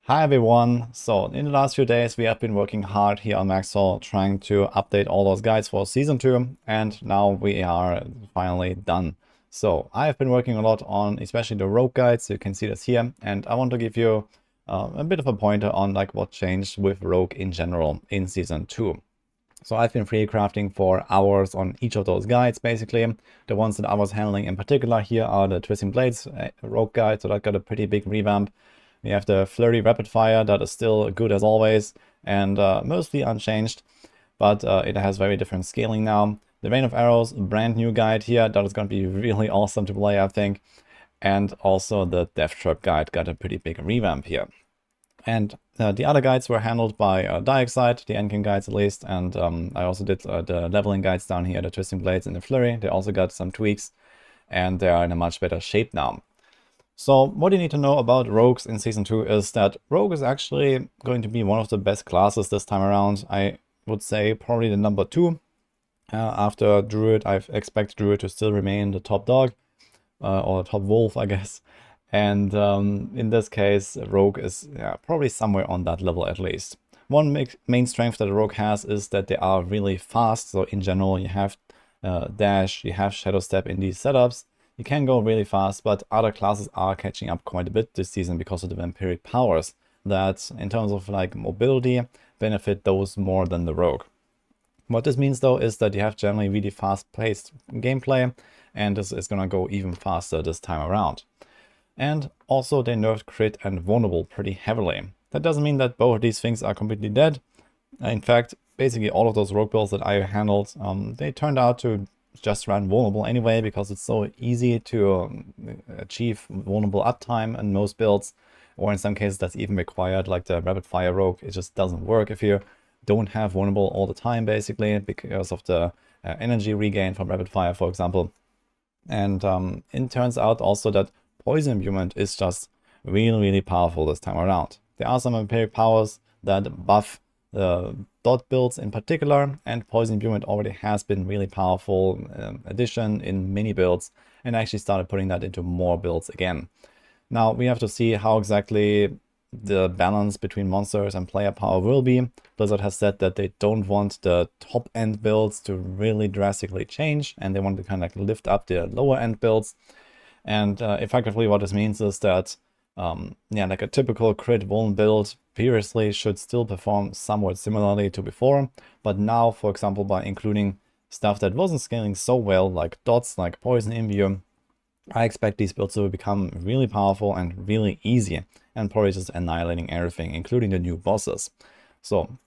Hi everyone! So in the last few days we have been working hard here on Maxwell trying to update all those guides for Season 2 and now we are finally done. So I have been working a lot on especially the rogue guides, you can see this here, and I want to give you a bit of a pointer on like what changed with rogue in general in Season 2. So I've been free crafting for hours on each of those guides basically. The ones that I was handling in particular here are the Twisting Blades rogue guide, so that got a pretty big revamp. We have the Flurry Rapid Fire that is still good as always and mostly unchanged, but it has very different scaling now. The Rain of Arrows, brand new guide here, that is going to be really awesome to play, I think. And also the Death Trap guide got a pretty big revamp here. And the other guides were handled by Dioxide, the endgame guides at least, and I also did the leveling guides down here, the Twisting Blades and the Flurry. They also got some tweaks, and they are in a much better shape now. So what you need to know about rogues in Season 2 is that rogue is actually going to be one of the best classes this time around. I would say probably the number 2. After Druid, I expect Druid to still remain the top dog, or top wolf, I guess. And in this case, rogue is probably somewhere on that level at least. One main strength that a rogue has is that they are really fast. So in general, you have dash, you have shadow step in these setups. You can go really fast, but other classes are catching up quite a bit this season because of the vampiric powers that, in terms of like mobility, benefit those more than the rogue. What this means though is that you have generally really fast-paced gameplay, and this is gonna go even faster this time around. And also they nerfed crit and vulnerable pretty heavily. That doesn't mean that both of these things are completely dead. In fact, basically all of those rogue builds that I handled, they turned out to just run vulnerable anyway, because it's so easy to achieve vulnerable uptime in most builds, or in some cases that's even required, like the rapid fire rogue. It just doesn't work if you don't have vulnerable all the time, basically, because of the energy regain from rapid fire, for example. And it turns out also that poison imbuement is just really powerful this time around. There are some vampiric powers that buff the dot builds in particular, and poison imbuement already has been really powerful addition in many builds, and I actually started putting that into more builds again. Now we have to see how exactly the balance between monsters and player power will be. Blizzard has said that they don't want the top end builds to really drastically change, and they want to kind of like lift up the lower end builds. And effectively what this means is that like a typical crit vuln build previously should still perform somewhat similarly to before, but now, for example, by including stuff that wasn't scaling so well, like dots, like poison imbue, I expect these builds to become really powerful and really easy, and probably just annihilating everything, including the new bosses. So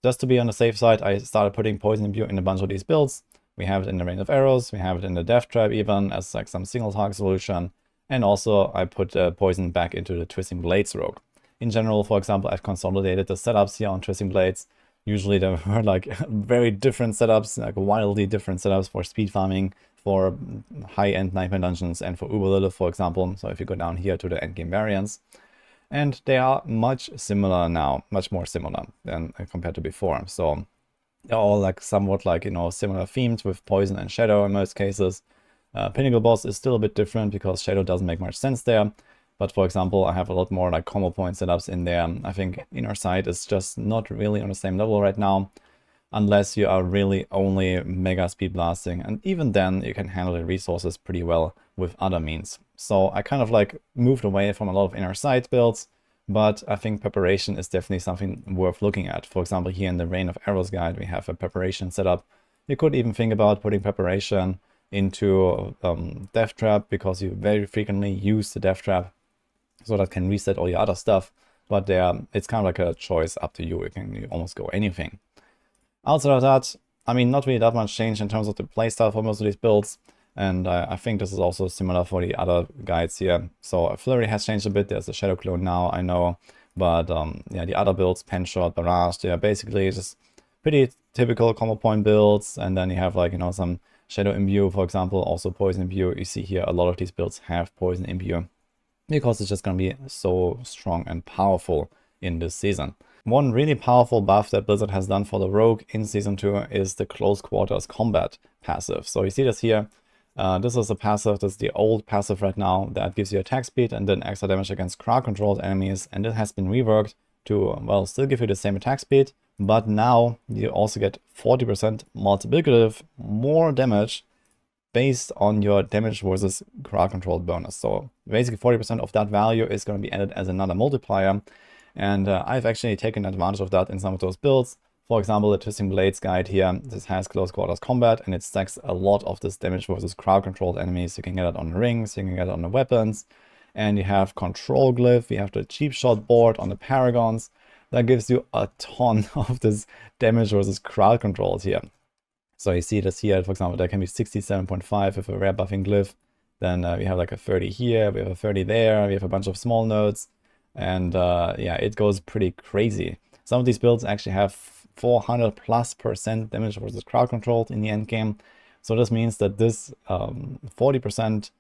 just to be on the safe side, I started putting poison imbue in a bunch of these builds. We have it in the Rain of Arrows, we have it in the Death Trap even, as like some single target solution. And also I put poison back into the Twisting Blades rogue. In general, for example, I've consolidated the setups here on Twisting Blades. Usually there were like very different setups, like wildly different setups for speed farming, for high-end Nightmare Dungeons, and for Uber Lilith, for example. So if you go down here to the endgame variants. And they are much similar now, much more similar than compared to before. So they're all like somewhat like, similar themed with poison and shadow in most cases. Pinnacle boss is still a bit different because shadow doesn't make much sense there. But for example, I have a lot more like combo point setups in there. I think Inner Sight is just not really on the same level right now, unless you are really only mega speed blasting. And even then you can handle the resources pretty well with other means. So I kind of like moved away from a lot of Inner Sight builds, but I think preparation is definitely something worth looking at. For example, here in the Rain of Arrows guide, we have a preparation setup. You could even think about putting preparation into Death Trap, because you very frequently use the Death Trap, so that can reset all your other stuff. But it's kind of like a choice up to you. You almost go anything. Outside of that, I mean, not really that much change in terms of the playstyle for most of these builds. And I think this is also similar for the other guides here. So Flurry has changed a bit. There's a Shadow Clone now, I know. But the other builds, Penshot, Barrage, they are basically just pretty typical combo point builds. And then you have like, some Shadow Imbue, for example, also Poison Imbue. You see here a lot of these builds have Poison Imbue, because it's just going to be so strong and powerful in this season. One really powerful buff that Blizzard has done for the rogue in Season 2 is the Close Quarters Combat passive. So you see this here. This is a passive, this is the old passive right now that gives you attack speed and then extra damage against crowd-controlled enemies, and it has been reworked to, well, still give you the same attack speed, but now you also get 40% multiplicative more damage based on your damage versus crowd-controlled bonus. So basically 40% of that value is going to be added as another multiplier, and I've actually taken advantage of that in some of those builds. For example, the Twisting Blades guide here, this has close quarters combat, and it stacks a lot of this damage versus crowd-controlled enemies. You can get it on the rings, you can get it on the weapons, and you have Control Glyph, you have the Cheap Shot board on the Paragons. That gives you a ton of this damage versus crowd controls here. So you see this here, for example, there can be 67.5 with a rare buffing glyph. Then we have like a 30 here, we have a 30 there, we have a bunch of small nodes, and yeah, it goes pretty crazy. Some of these builds actually have 400+% damage versus crowd controlled in the end game. So this means that this 40%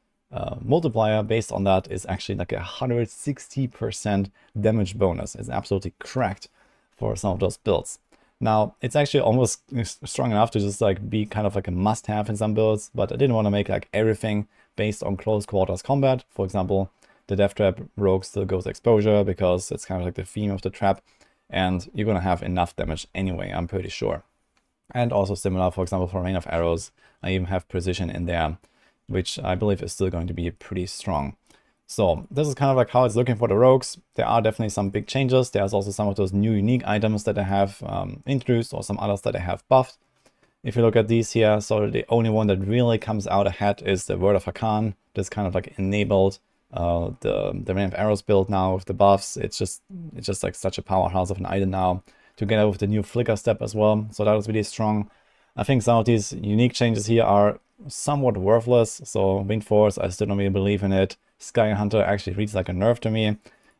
multiplier based on that is actually like a 160% damage bonus. It's absolutely cracked for some of those builds. Now, it's actually almost strong enough to just like be kind of like a must-have in some builds, but I didn't want to make like everything based on close quarters combat. For example, the Death Trap rogue still goes exposure because it's kind of like the theme of the trap, and you're going to have enough damage anyway, I'm pretty sure. And also similar, for example, for Rain of Arrows, I even have precision in there, which I believe is still going to be pretty strong. So this is kind of like how it's looking for the rogues. There are definitely some big changes. There's also some of those new unique items that I have introduced, or some others that I have buffed. If you look at these here, so the only one that really comes out ahead is the Word of Hakan. This kind of like enabled the Rain of Arrows build now with the buffs. It's just like such a powerhouse of an item now, together with the new Flicker Step as well. So that was really strong. I think some of these unique changes here are somewhat worthless. So Wind Force, I still don't really believe in it. Sky Hunter actually reads like a nerf to me.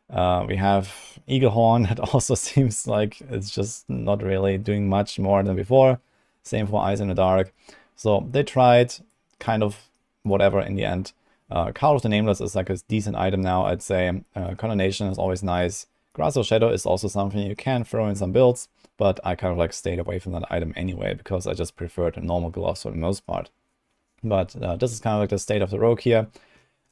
We have Eaglehorn, that also seems like it's just not really doing much more than before. Same for Eyes in the Dark. So they tried kind of whatever in the end. Call of the Nameless is like a decent item now, I'd say. Condemnation is always nice. Grasp of Shadow is also something you can throw in some builds, but I kind of like stayed away from that item anyway, because I just prefer the normal gloves for the most part. But this is kind of like the state of the rogue here.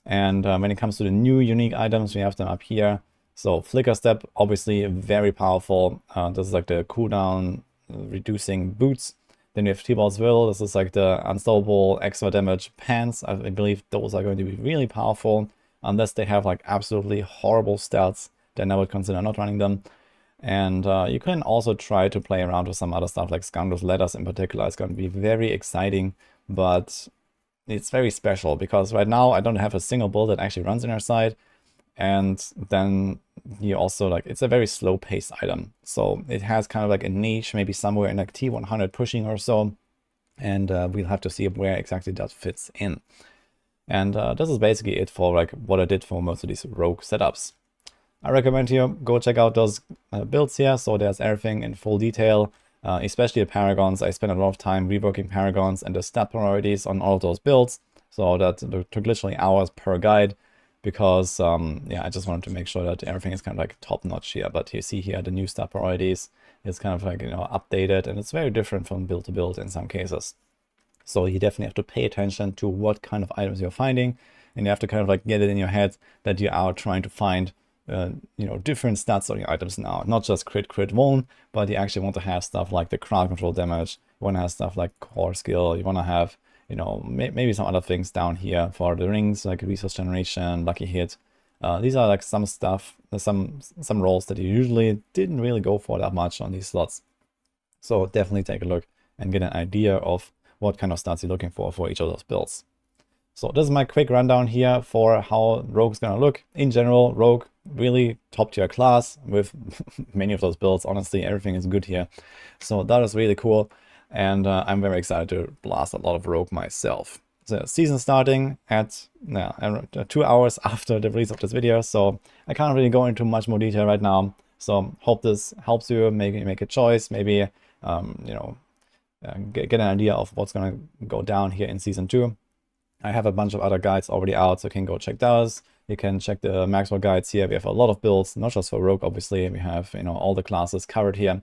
And when it comes to the new unique items, we have them up here. So Flicker Step, obviously very powerful. This is like the cooldown reducing boots. Then we have T-Ball's Will. This is like the unstoppable extra damage pants. I believe those are going to be really powerful, unless they have like absolutely horrible stats, then I would consider not running them. And you can also try to play around with some other stuff, like Scoundrel's Letters in particular. It's going to be very exciting, but it's very special because right now I don't have a single build that actually runs in our side. And then you also like, it's a very slow paced item. So it has kind of like a niche, maybe somewhere in like T100 pushing or so. And we'll have to see where exactly that fits in. And this is basically it for like what I did for most of these rogue setups. I recommend you go check out those builds here. So there's everything in full detail, especially the Paragons. I spent a lot of time reworking Paragons and the stat priorities on all of those builds. So that took literally hours per guide. Because, yeah, I just wanted to make sure that everything is kind of like top notch here. But you see here the new stat priorities is kind of like, you know, updated, and it's very different from build to build in some cases. So you definitely have to pay attention to what kind of items you're finding, and you have to kind of like get it in your head that you are trying to find, you know, different stats on your items now, not just crit vuln, but you actually want to have stuff like the crowd control damage. You want to have stuff like core skill. You want to have, you know, maybe some other things down here for the rings, like resource generation, lucky hit. These are like some stuff, some roles that you usually didn't really go for that much on these slots. So definitely take a look and get an idea of what kind of stats you're looking for each of those builds. So this is my quick rundown here for how Rogue's gonna look. In general, Rogue, really top tier class with many of those builds. Honestly, everything is good here. So that is really cool. And I'm very excited to blast a lot of Rogue myself. The season starting at 2 hours after the release of this video, so I can't really go into much more detail right now. So hope this helps you make a choice, maybe you know, get an idea of what's gonna go down here in season 2. I have a bunch of other guides already out, so you can go check those. You can check the Maxwell guides here. We have a lot of builds, not just for Rogue, obviously. We have, you know, all the classes covered here.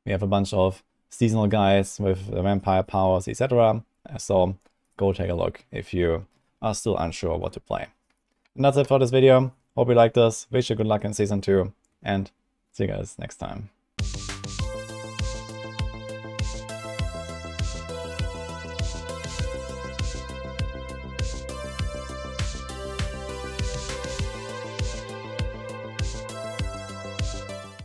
We have a bunch of seasonal guides with the vampire powers, etc. So go take a look if you are still unsure what to play. And that's it for this video. Hope you liked this. Wish you good luck in Season 2, and see you guys next time.